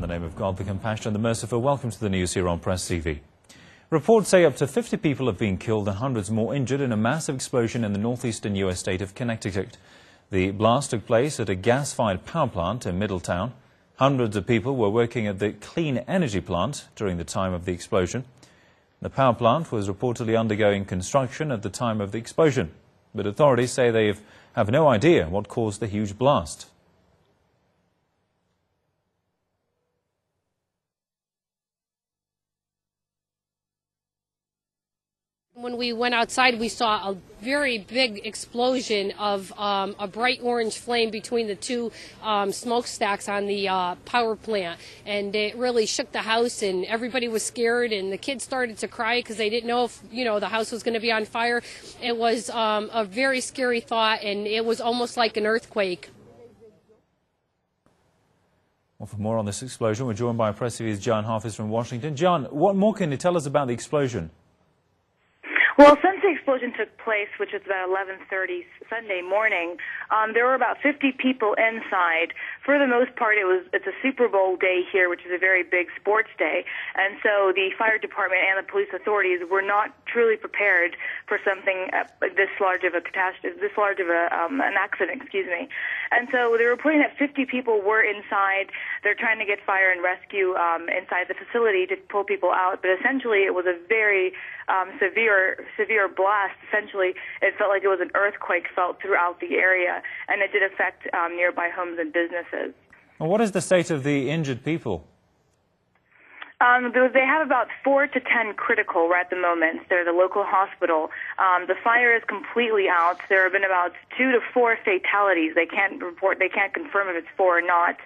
the name of God, the compassionate and the merciful, welcome to the news here on Press TV. Reports say up to 50 people have been killed and hundreds more injured in a massive explosion in the northeastern U.S. state of Connecticut. The blast took place at a gas-fired power plant in Middletown. Hundreds of people were working at the clean energy plant during the time of the explosion. The power plant was reportedly undergoing construction at the time of the explosion, but authorities say they have no idea what caused the huge blast. When we went outside, we saw a very big explosion of a bright orange flame between the two smokestacks on the power plant, and it really shook the house, and everybody was scared, and the kids started to cry because they didn't know if the house was going to be on fire. It was a very scary thought, and it was almost like an earthquake. Well, for more on this explosion, we're joined by Press TV's John Harfis from Washington. John, what more can you tell us about the explosion? Well, since the explosion took place, which was about 11:30 Sunday morning, there were about 50 people inside. For the most part, it's a Super Bowl day here, which is a very big sports day, and so the fire department and the police authorities were not truly prepared for something this large of a catastrophe, an accident, And so they were reporting that 50 people were inside. They're trying to get fire and rescue inside the facility to pull people out, but essentially it was a very severe blast. Essentially, it felt like it was an earthquake felt throughout the area, and it did affect nearby homes and businesses. Well, what is the state of the injured people? They have about 4 to 10 critical right at the moment. They're the local hospital. The fire is completely out. There have been about 2 to 4 fatalities. They can't confirm if it's 4 or not.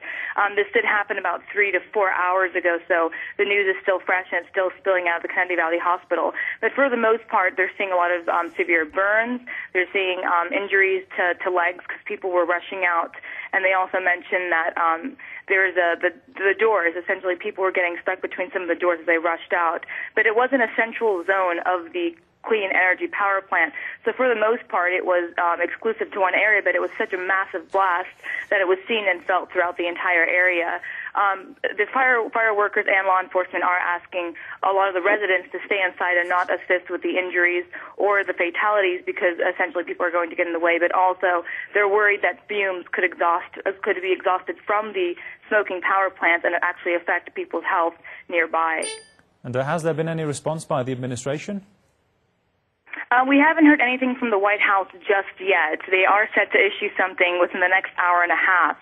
This did happen about 3 to 4 hours ago, so the news is still fresh and it's still spilling out of the Kennedy Valley Hospital. But for the most part, they're seeing a lot of severe burns. They're seeing injuries to legs because people were rushing out. And they also mentioned that there's the doors. Essentially, people were getting stuck between some of the doors as they rushed out. But it wasn't a central zone of the clean energy power plant. So for the most part, it was exclusive to one area, but it was such a massive blast that it was seen and felt throughout the entire area. The fire workers and law enforcement are asking a lot of the residents to stay inside and not assist with the injuries or the fatalities because essentially people are going to get in the way. But also they're worried that fumes could be exhausted from the smoking power plants and actually affect people's health nearby. And has there been any response by the administration? We haven't heard anything from the White House just yet. They are set to issue something within the next hour and a half.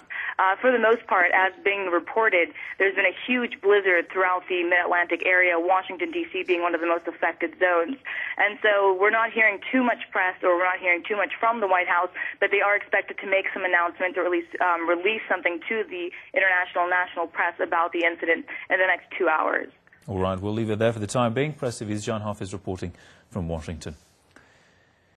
For the most part, as being reported, there's been a huge blizzard throughout the Mid-Atlantic area, Washington, D.C. being one of the most affected zones. And so we're not hearing too much press or we're not hearing too much from the White House, but they are expected to make some announcements or at least release something to the international and national press about the incident in the next 2 hours. All right, we'll leave it there for the time being. Press TV's John Harfis reporting from Washington.